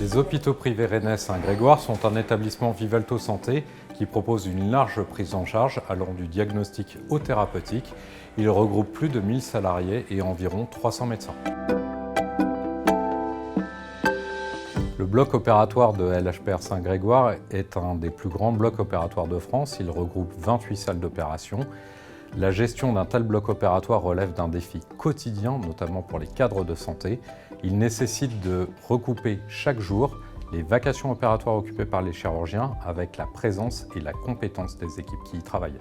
Les hôpitaux privés rennais Saint-Grégoire sont un établissement Vivalto Santé qui propose une large prise en charge allant du diagnostic au thérapeutique. Il regroupe plus de 1000 salariés et environ 300 médecins. Le bloc opératoire de LHPR Saint-Grégoire est un des plus grands blocs opératoires de France. Il regroupe 28 salles d'opération. La gestion d'un tel bloc opératoire relève d'un défi quotidien, notamment pour les cadres de santé. Il nécessite de recouper chaque jour les vacations opératoires occupées par les chirurgiens avec la présence et la compétence des équipes qui y travaillent.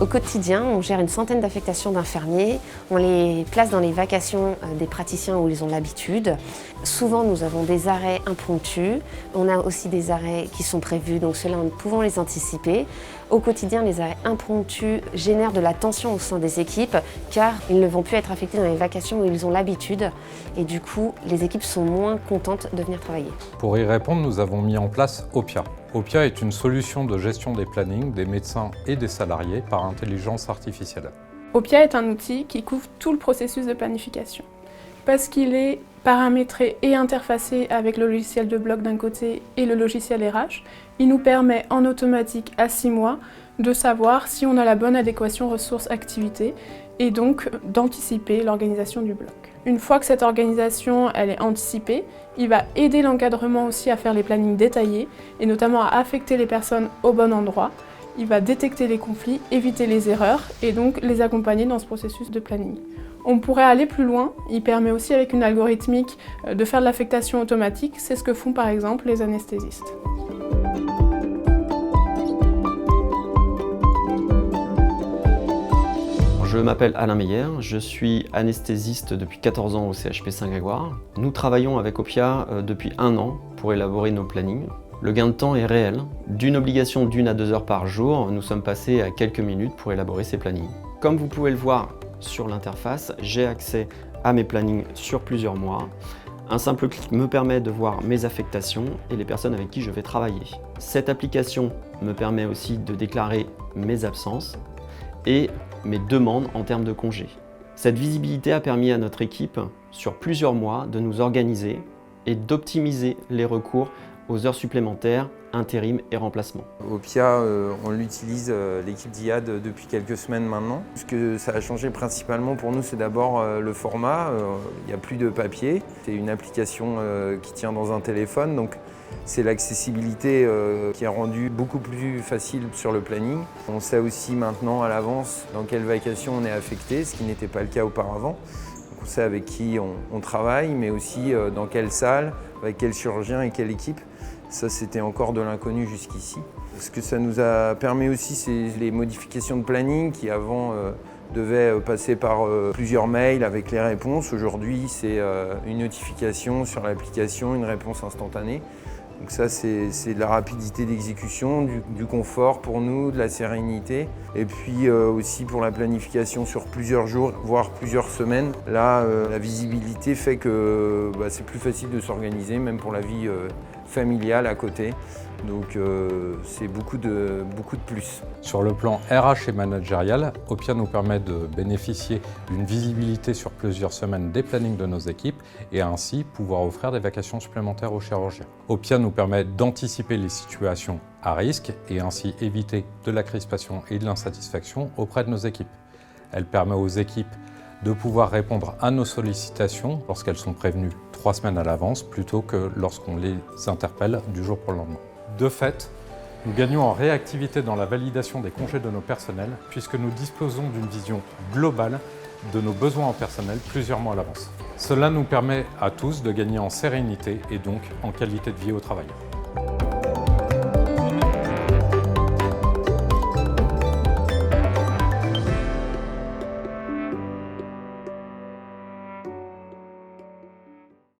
Au quotidien, on gère une centaine d'affectations d'infirmiers. On les place dans les vacations des praticiens où ils ont l'habitude. Souvent, nous avons des arrêts impromptus. On a aussi des arrêts qui sont prévus, donc ceux-là, nous pouvons les anticiper. Au quotidien, les arrêts impromptus génèrent de la tension au sein des équipes car ils ne vont plus être affectés dans les vacations où ils ont l'habitude. Et du coup, les équipes sont moins contentes de venir travailler. Pour y répondre, nous avons mis en place Opia. Opia est une solution de gestion des plannings des médecins et des salariés par intelligence artificielle. Opia est un outil qui couvre tout le processus de planification. Parce qu'il est paramétré et interfacé avec le logiciel de bloc d'un côté et le logiciel RH, il nous permet en automatique à 6 mois de savoir si on a la bonne adéquation ressources-activités et donc d'anticiper l'organisation du bloc. Une fois que cette organisation elle est anticipée, il va aider l'encadrement aussi à faire les plannings détaillés et notamment à affecter les personnes au bon endroit. Il va détecter les conflits, éviter les erreurs et donc les accompagner dans ce processus de planning. On pourrait aller plus loin, il permet aussi avec une algorithmique de faire de l'affectation automatique, c'est ce que font par exemple les anesthésistes. Je m'appelle Alain Meyer, je suis anesthésiste depuis 14 ans au CHP Saint-Grégoire. Nous travaillons avec Opia depuis 1 an pour élaborer nos plannings. Le gain de temps est réel. D'une obligation d'1 à 2 heures par jour, nous sommes passés à quelques minutes pour élaborer ces plannings. Comme vous pouvez le voir sur l'interface, j'ai accès à mes plannings sur plusieurs mois. Un simple clic me permet de voir mes affectations et les personnes avec qui je vais travailler. Cette application me permet aussi de déclarer mes absences et mes demandes en termes de congés. Cette visibilité a permis à notre équipe, sur plusieurs mois, de nous organiser et d'optimiser les recours aux heures supplémentaires, intérim et remplacement. Opia, on l'utilise, l'équipe d'IAD, depuis quelques semaines maintenant. Ce que ça a changé principalement pour nous, c'est d'abord le format. Il n'y a plus de papier. C'est une application qui tient dans un téléphone, donc c'est l'accessibilité qui est rendue beaucoup plus facile sur le planning. On sait aussi maintenant à l'avance dans quelle vacation on est affecté, ce qui n'était pas le cas auparavant. Donc on sait avec qui on travaille, mais aussi dans quelle salle, avec quel chirurgien et quelle équipe. Ça, c'était encore de l'inconnu jusqu'ici. Ce que ça nous a permis aussi, c'est les modifications de planning qui avant devaient passer par plusieurs mails avec les réponses. Aujourd'hui, c'est une notification sur l'application, une réponse instantanée. Donc ça, c'est de la rapidité d'exécution, du confort pour nous, de la sérénité. Et puis aussi pour la planification sur plusieurs jours, voire plusieurs semaines. Là, la visibilité fait que c'est plus facile de s'organiser, même pour la vie familiale à côté. Donc c'est beaucoup de plus. Sur le plan RH et managérial, Opia nous permet de bénéficier d'une visibilité sur plusieurs semaines des plannings de nos équipes et ainsi pouvoir offrir des vacations supplémentaires aux chirurgiens. Opia nous permet d'anticiper les situations à risque et ainsi éviter de la crispation et de l'insatisfaction auprès de nos équipes. Elle permet aux équipes de pouvoir répondre à nos sollicitations lorsqu'elles sont prévenues 3 semaines à l'avance plutôt que lorsqu'on les interpelle du jour pour le lendemain. De fait, nous gagnons en réactivité dans la validation des congés de nos personnels puisque nous disposons d'une vision globale de nos besoins en personnel plusieurs mois à l'avance. Cela nous permet à tous de gagner en sérénité et donc en qualité de vie au travail.